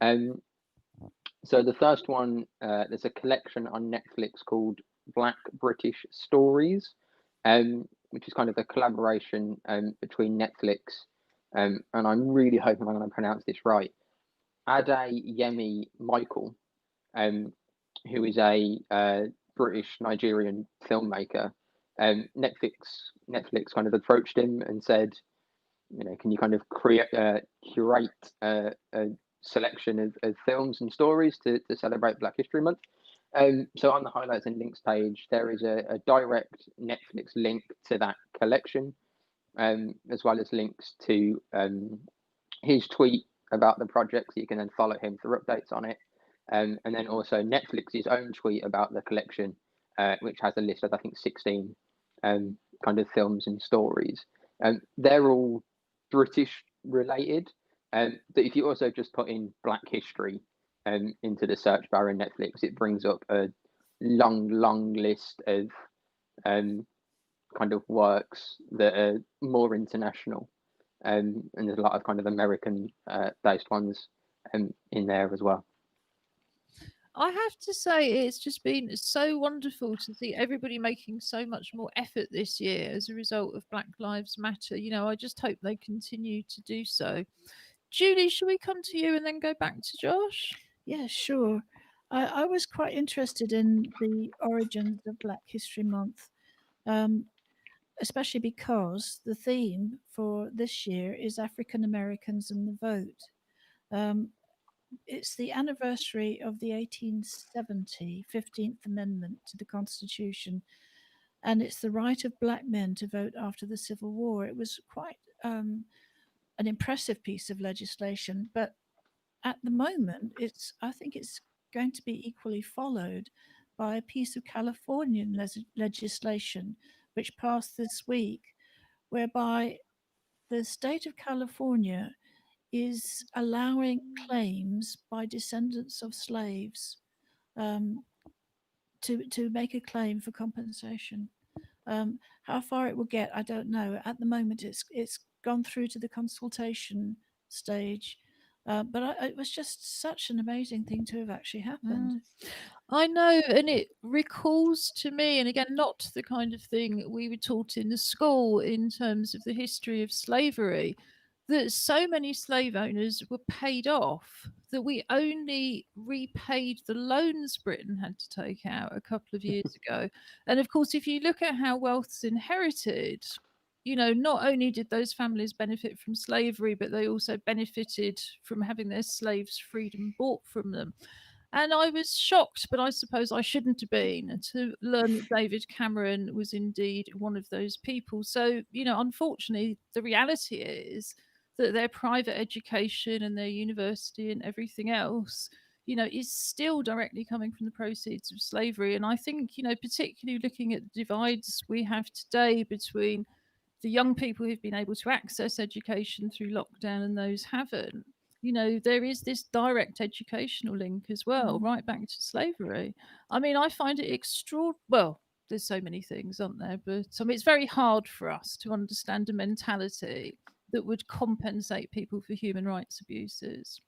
[SPEAKER 3] So the first one, there's a collection on Netflix called Black British Stories, which is kind of a collaboration between Netflix and I'm really hoping I'm going to pronounce this right. Adeyemi Michael, who is a British Nigerian filmmaker. Netflix kind of approached him and said, you know, can you kind of curate a selection of films and stories to celebrate Black History Month? So on the highlights and links page, there is a direct Netflix link to that collection, as well as links to his tweet about the project, so you can then follow him for updates on it. And then also Netflix's own tweet about the collection, which has a list of, I think, 16 kind of films and stories. They're all British related, but if you also just put in Black History into the search bar in Netflix, it brings up a long list of kind of works that are more international, and there's a lot of kind of American based ones in there as well.
[SPEAKER 1] I have to say, it's just been so wonderful to see everybody making so much more effort this year as a result of Black Lives Matter. You know, I just hope they continue to do so. Julie, shall we come to you and then go back to Josh?
[SPEAKER 4] Yeah, sure. I was quite interested in the origins of Black History Month, especially because the theme for this year is African Americans and the vote. It's the anniversary of the 1870 15th Amendment to the Constitution, and it's the right of black men to vote after the Civil War. It was quite an impressive piece of legislation, but at the moment, I think it's going to be equally followed by a piece of Californian legislation which passed this week, whereby the state of California is allowing claims by descendants of slaves to make a claim for compensation. How far it will get, I don't know. At the moment, it's gone through to the consultation stage. It was just such an amazing thing to have actually happened.
[SPEAKER 1] I know, and it recalls to me, and again, not the kind of thing we were taught in the school in terms of the history of slavery, that so many slave owners were paid off that we only repaid the loans Britain had to take out a couple of years ago. And of course, if you look at how wealth's inherited, not only did those families benefit from slavery, but they also benefited from having their slaves' freedom bought from them. And I was shocked, but I suppose I shouldn't have been, to learn that David Cameron was indeed one of those people. So, unfortunately, the reality is that their private education and their university and everything else, is still directly coming from the proceeds of slavery. And I think, particularly looking at the divides we have today between the young people who've been able to access education through lockdown and those haven't, there is this direct educational link as well, right back to slavery. I mean, I find it extraordinary. Well, there's so many things, aren't there? But it's very hard for us to understand a mentality that would compensate people for human rights abuses.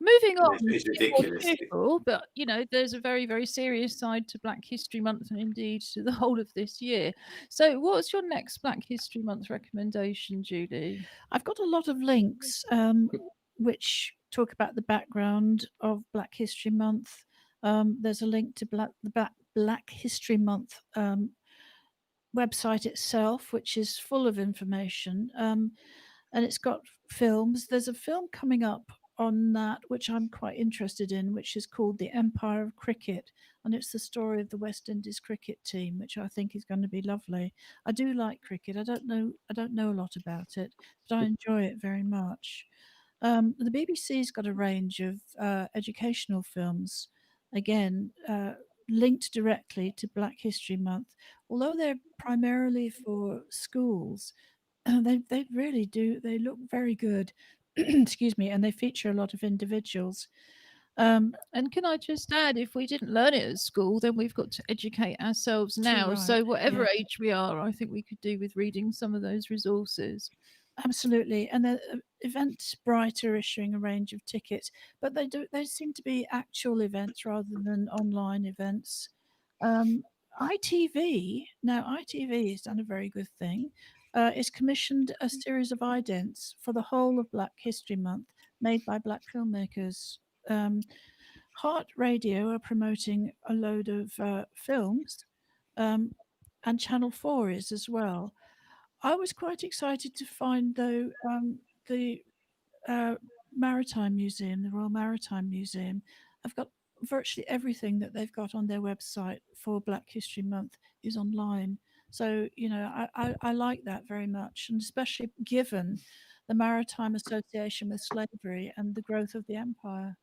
[SPEAKER 1] Moving on,
[SPEAKER 2] It's ridiculous.
[SPEAKER 1] cheerful, but there's a very, very serious side to Black History Month, and indeed to the whole of this year. So, what's your next Black History Month recommendation, Julie?
[SPEAKER 4] I've got a lot of links which talk about the background of Black History Month. There's a link to the Black History Month website itself, which is full of information, and it's got films. There's a film coming up on that which I'm quite interested in, which is called The Empire of Cricket, and it's the story of the West Indies cricket team, which I think is going to be lovely. I do like cricket. I don't know a lot about it, but I enjoy it very much. The BBC's got a range of educational films, again linked directly to Black History Month, although they're primarily for schools. They really do. They look very good. Excuse me, and they feature a lot of individuals.
[SPEAKER 1] And can I just add, if we didn't learn it at school, then we've got to educate ourselves now.
[SPEAKER 4] right,
[SPEAKER 1] So whatever
[SPEAKER 4] yeah.
[SPEAKER 1] age we are, I think we could do with reading some of those resources.
[SPEAKER 4] Absolutely, and the Eventbrite are issuing a range of tickets, but they seem to be actual events rather than online events. ITV has done a very good thing. It's commissioned a series of idents for the whole of Black History Month, made by Black filmmakers. Heart Radio are promoting a load of films, and Channel 4 is as well. I was quite excited to find, though, the Maritime Museum, the Royal Maritime Museum, have got virtually everything that they've got on their website for Black History Month is online. So, I like that very much, and especially given the maritime association with slavery and the growth of the empire.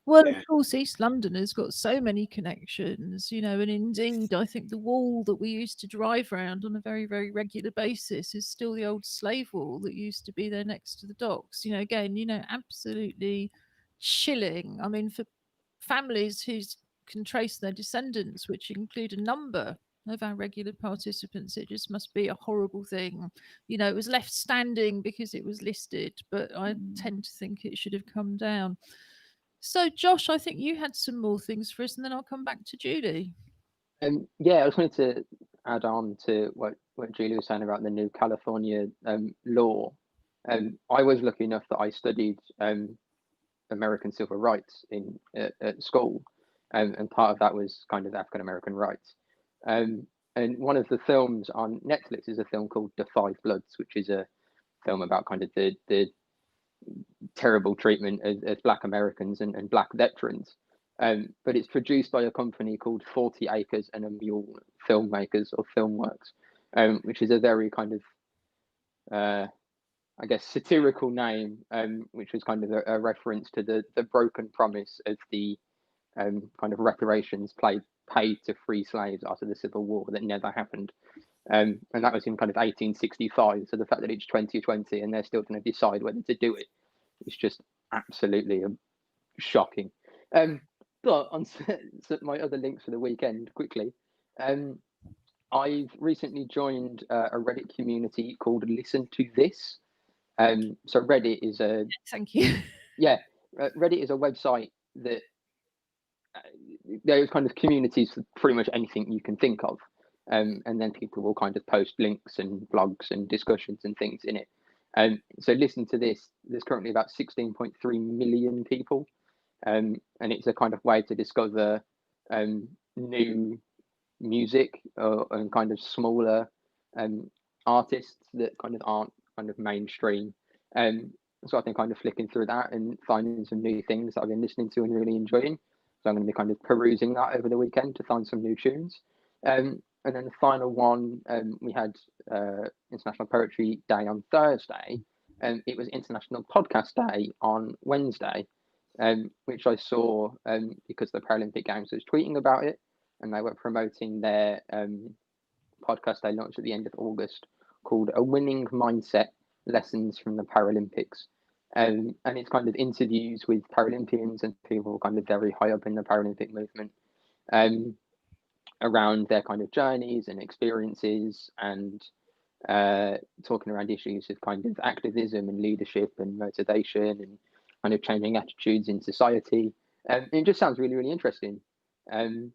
[SPEAKER 1] Well, of course, East London has got so many connections, and indeed, I think the wall that we used to drive around on a very, very regular basis is still the old slave wall that used to be there next to the docks. Again, absolutely chilling. I mean, for families who can trace their descendants, which include a number of our regular participants, it just must be a horrible thing. It was left standing because it was listed, but I tend to think it should have come down. So, Josh, I think you had some more things for us, and then I'll come back to Julie.
[SPEAKER 3] Yeah, I just wanted to add on to what Julie was saying about the new California law. I was lucky enough that I studied American civil rights at school, and part of that was kind of African American rights. And one of the films on Netflix is a film called The Five Bloods, which is a film about kind of the terrible treatment of Black Americans and Black veterans. But it's produced by a company called 40 Acres and a Mule Filmmakers or Filmworks, which is a very kind of, I guess, satirical name, which was kind of a reference to the broken promise of the kind of reparations paid to free slaves after the Civil War that never happened. And that was in kind of 1865. So the fact that it's 2020 and they're still going to decide whether to do it is just absolutely shocking. But on my other links for the weekend, quickly, I've recently joined a Reddit community called Listen to This. So Reddit is a
[SPEAKER 1] Thank you.
[SPEAKER 3] Reddit is a website that there's kind of communities for pretty much anything you can think of, and then people will kind of post links and blogs and discussions and things in it. So Listen to This. There's currently about 16.3 million people, and it's a kind of way to discover new music and kind of smaller artists that kind of aren't kind of mainstream. So I've been kind of flicking through that and finding some new things that I've been listening to and really enjoying. So I'm going to be kind of perusing that over the weekend to find some new tunes. And then the final one, we had International Poetry Day on Thursday, and it was International Podcast Day on Wednesday, which I saw because the Paralympic Games was tweeting about it, and they were promoting their podcast they launched at the end of August called A Winning Mindset, Lessons from the Paralympics. And it's kind of interviews with Paralympians and people kind of very high up in the Paralympic movement around their kind of journeys and experiences, and talking around issues of kind of activism and leadership and motivation and kind of changing attitudes in society. It just sounds really, really interesting. And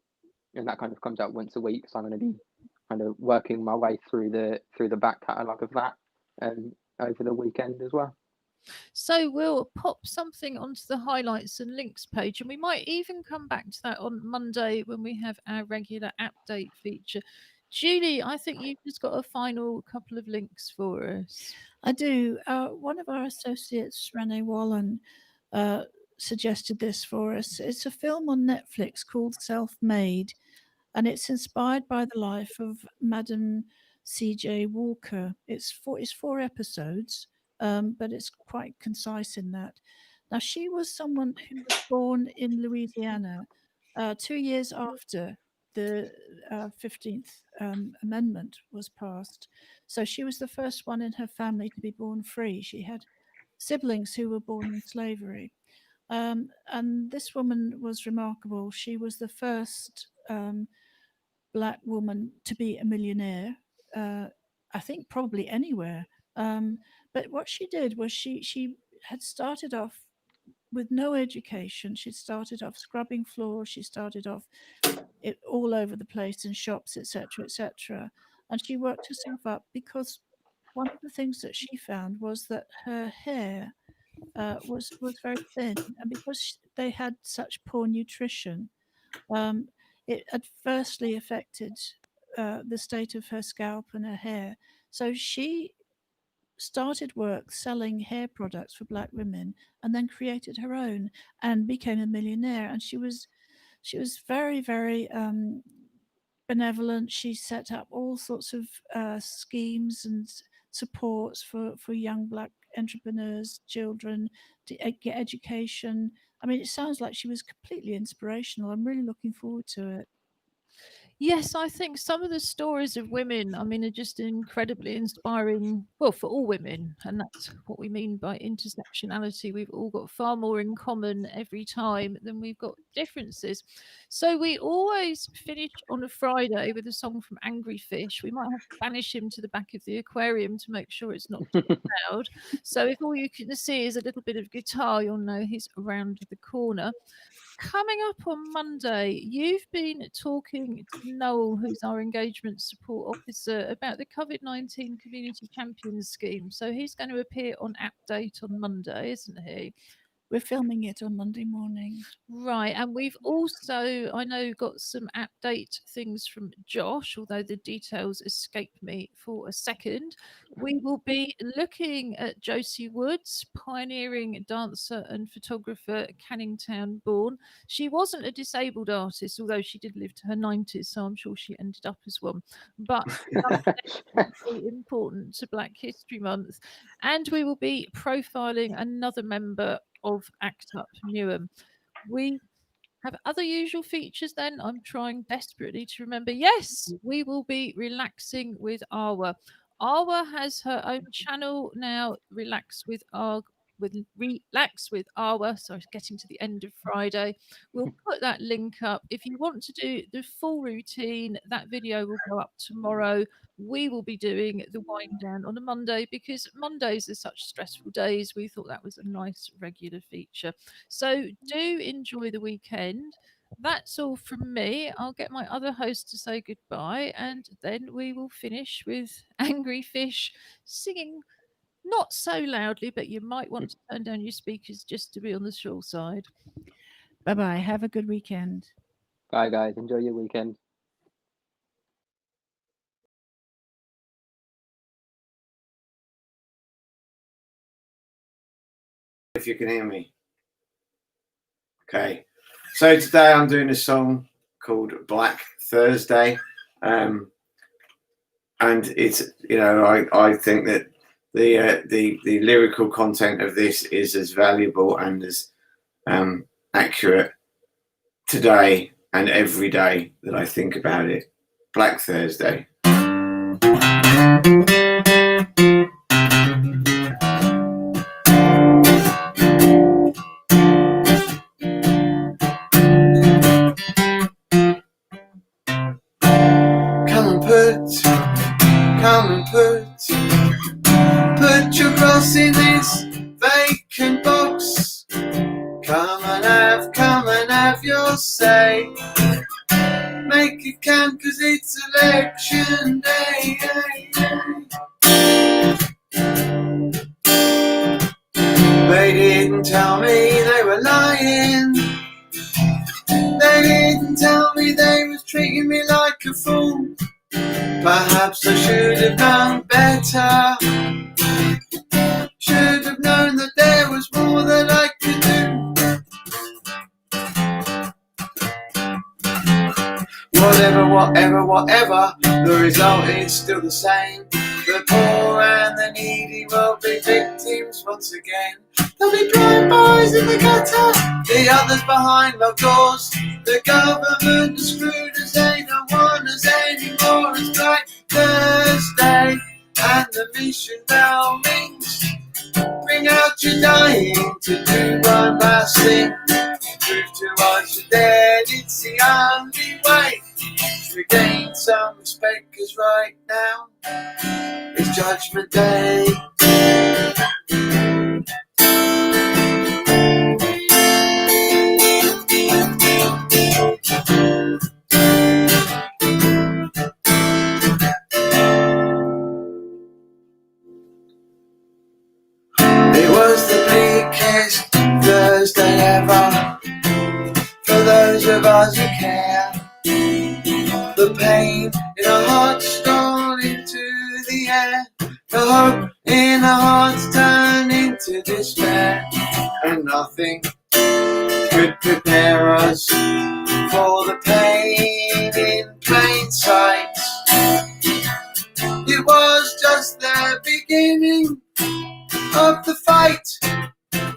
[SPEAKER 3] that kind of comes out once a week. So I'm going to be kind of working my way through the back catalogue of that over the weekend as well.
[SPEAKER 1] So we'll pop something onto the highlights and links page, and we might even come back to that on Monday when we have our regular update feature. Julie, I think you've just got a final couple of links for us.
[SPEAKER 4] I do. One of our associates, Renee Wallen, suggested this for us. It's a film on Netflix called Self-Made, and it's inspired by the life of Madam C.J. Walker. It's four episodes, but it's quite concise in that. Now, she was someone who was born in Louisiana 2 years after the 15th Amendment was passed. So she was the first one in her family to be born free. She had siblings who were born in slavery. And this woman was remarkable. She was the first Black woman to be a millionaire, I think probably anywhere. But what she did was she had started off with no education. She started off scrubbing floors. She started off it all over the place in shops, etc., etc. And she worked herself up because one of the things that she found was that her hair was very thin, and because they had such poor nutrition, it adversely affected the state of her scalp and her hair. So she started work selling hair products for Black women, and then created her own and became a millionaire. And she was very, very benevolent. She set up all sorts of schemes and supports for young Black entrepreneurs, children to get education. I mean, it sounds like she was completely inspirational. I'm really looking forward to it.
[SPEAKER 1] Yes, I think some of the stories of women, I mean, are just incredibly inspiring, well, for all women. And that's what we mean by intersectionality. We've all got far more in common every time than we've got differences. So we always finish on a Friday with a song from Angry Fish. We might have to banish him to the back of the aquarium to make sure it's not too loud. So if all you can see is a little bit of guitar, you'll know he's around the corner. Coming up on Monday, you've been talking to Noel, who's our engagement support officer, about the COVID-19 Community Champions Scheme. So he's going to appear on Update on Monday, isn't he?
[SPEAKER 4] We're filming it on Monday morning.
[SPEAKER 1] Right. And we've also, I know, got some update things from Josh, although the details escape me for a second. We will be looking at Josie Woods, pioneering dancer and photographer, Canning Town born. She wasn't a disabled artist, although she did live to her 90s, so I'm sure she ended up as one. But very important to Black History Month. And we will be profiling another member of ACT UP Newham. We have other usual features then. I'm trying desperately to remember. Yes, we will be relaxing with Awa. Awa has her own channel now, Relax with relax with Awa. So getting to the end of Friday, we'll put that link up. If you want to do the full routine, that video will go up tomorrow. We will be doing the wind down on a Monday because Mondays are such stressful days. We thought that was a nice regular feature. So do enjoy the weekend. That's all from me. I'll get my other host to say goodbye, and then we will finish with Angry Fish singing not so loudly, but you might want to turn down your speakers just to be on the sure side.
[SPEAKER 4] Bye bye. Have a good weekend.
[SPEAKER 3] Bye, guys. Enjoy your weekend.
[SPEAKER 2] If you can hear me. Okay. So today I'm doing a song called Black Thursday. And it's, you know, I think that the lyrical content of this is as valuable and as accurate today and every day that I think about it. Black Thursday. Put your cross in this vacant box. Come and have your say. Make it count 'cause it's election day. They didn't tell me they were lying. They didn't tell me they was treating me like a fool. Perhaps I should have known better. Should have known that there was more that I could do. Whatever, the result is still the same. The poor and the needy will be victims once again. There'll be blind boys in the gutter, the others behind locked doors. The government has screwed us, ain't no one us anymore. It's Black Thursday and the mission bell rings. Bring out your dying to do one last thing. Prove to us you're dead, it's the only way to gain some respect, 'cause right now it's Judgment Day. It was the bleakest Thursday ever for those of us who care. The pain in our hearts gone into the air. The hope in our hearts turned into despair. And nothing could prepare us for the pain in plain sight. It was just the beginning of the fight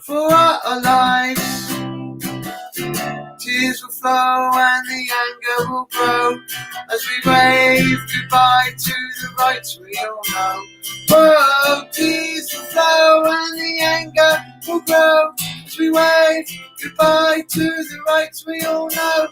[SPEAKER 2] for our lives. Tears will flow and the anger will grow as we wave goodbye to the rights we all know. Whoa, tears will flow and the anger will grow as we wave goodbye to the rights we all know.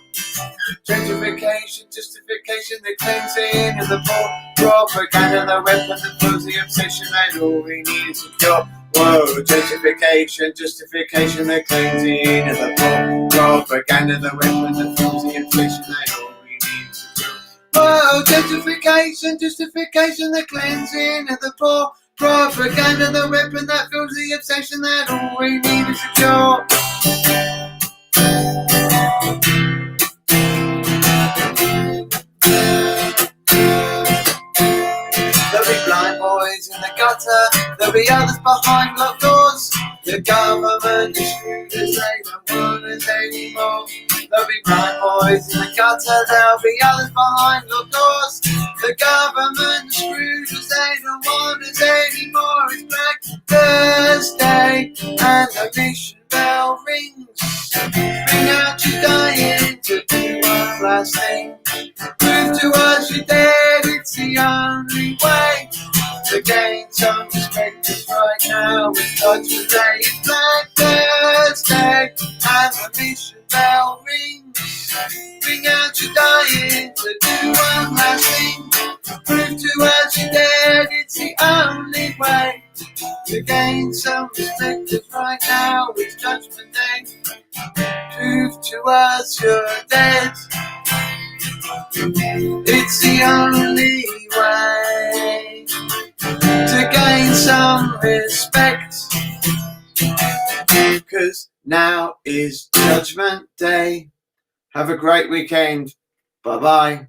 [SPEAKER 2] Gentrification, justification, the cleansing of the poor, propaganda, the weapon that fills the obsession, and all we need is a cure. Whoa, gentrification, justification, the cleansing of the poor, propaganda, the weapon that fills the obsession, and all we need is a cure. Whoa, gentrification, justification, the cleansing of the poor, propaganda, the weapon that fills the obsession, that all we need is a cure. There'll be blind boys in the gutter, there'll be others behind locked doors. The government is screwed as they don't want us anymore. There'll be blind boys in the gutter, there'll be others behind locked doors. The government is screwed as they don't want us anymore. It's Black Thursday and the mission bell rings. Bring out your dying to do one last thing. Prove to us you're dead, it's the only way to gain some respect. 'Cause right now it's Judgment Day is Black Thursday, and the mission bell rings. Ring out your dying to do one last thing. Prove to us you're dead, it's the only way to gain some respect. Right now it's Judgment Day. Prove to us you're dead. It's the only way to gain some respect. 'Cause now is Judgment Day. Have a great weekend. Bye bye.